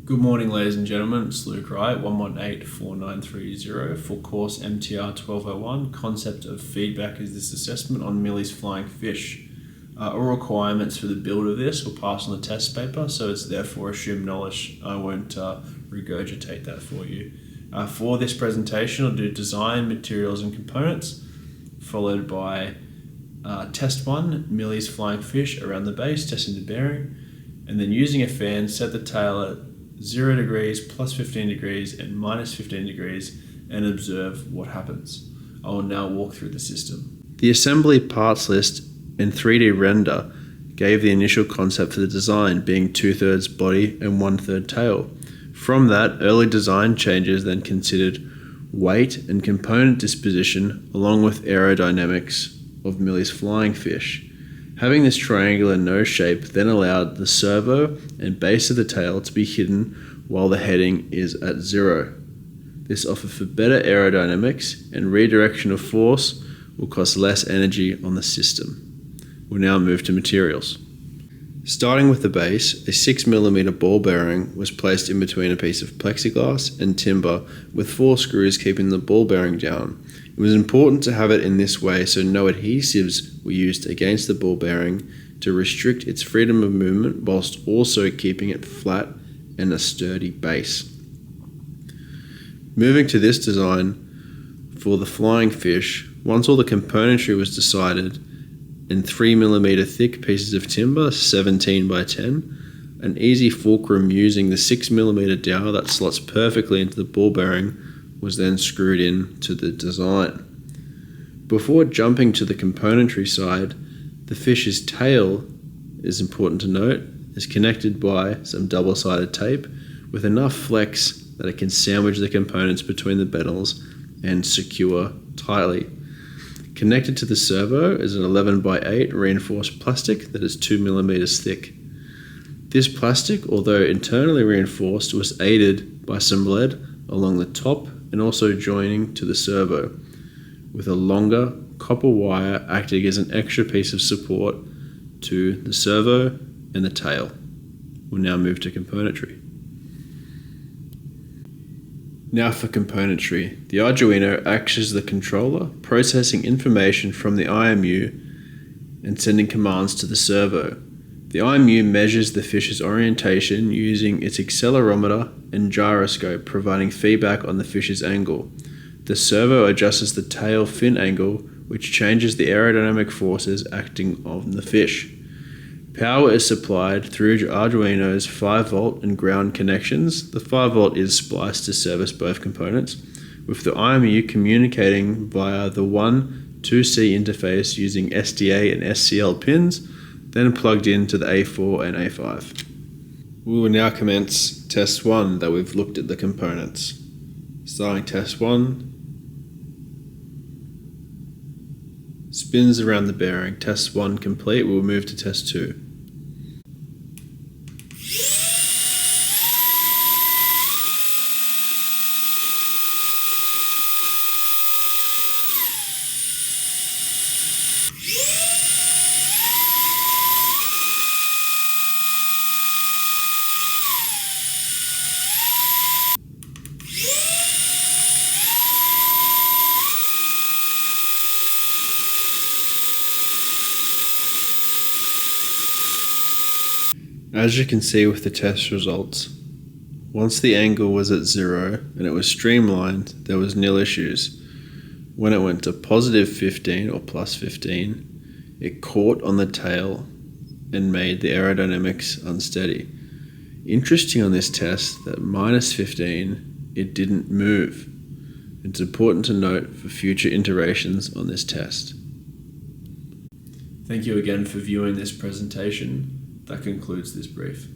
Good morning, ladies and gentlemen. It's Luke Wright, 1184930 for course MTR 1201. Concept of feedback is this assessment on Millie's flying fish. All requirements for the build of this will pass on the test paper, so it's therefore assumed knowledge. I won't regurgitate that for you. For this presentation, I'll do design, materials and components, followed by test 1, Millie's flying fish around the base, testing the bearing, and then using a fan, set the tail at 0 degrees, plus 15 degrees, and minus 15 degrees, and observe what happens. I will now walk through the system. The assembly parts list and 3D render gave the initial concept for the design, being 2/3 body and 1/3 tail. From that, early design changes then considered weight and component disposition, along with aerodynamics of Millie's flying fish. Having this triangular nose shape then allowed the servo and base of the tail to be hidden while the heading is at 0. This offered for better aerodynamics, and redirection of force will cost less energy on the system. We'll now move to materials. Starting with the base, a 6mm ball bearing was placed in between a piece of plexiglass and timber, with 4 screws keeping the ball bearing down. It was important to have it in this way so no adhesives were used against the ball bearing to restrict its freedom of movement, whilst also keeping it flat and a sturdy base. Moving to this design for the flying fish, once all the componentry was decided, in 3mm thick pieces of timber, 17 by 10, an easy fulcrum using the 6mm dowel that slots perfectly into the ball bearing was then screwed in to the design. Before jumping to the componentry side, the fish's tail, is important to note, is connected by some double-sided tape with enough flex that it can sandwich the components between the pedals and secure tightly. Connected to the servo is an 11 by 8 reinforced plastic that is 2mm thick. This plastic, although internally reinforced, was aided by some lead along the top and also joining to the servo, with a longer copper wire acting as an extra piece of support to the servo and the tail. We'll now move to componentry. Now for componentry. The Arduino acts as the controller, processing information from the IMU and sending commands to the servo. The IMU measures the fish's orientation using its accelerometer and gyroscope, providing feedback on the fish's angle. The servo adjusts the tail fin angle, which changes the aerodynamic forces acting on the fish. Power is supplied through Arduino's 5V and ground connections. The 5V is spliced to service both components, with the IMU communicating via the 1-2C interface using SDA and SCL pins, then plugged into the A4 and A5. We will now commence test 1 that we've looked at the components. Starting test 1, spins around the bearing. Test 1 complete, we'll move to test 2. As you can see with the test results, once the angle was at 0 and it was streamlined, there was nil issues. When it went to positive 15 or plus 15, it caught on the tail and made the aerodynamics unsteady. Interesting on this test that minus 15, it didn't move. It's important to note for future iterations on this test. Thank you again for viewing this presentation. That concludes this brief.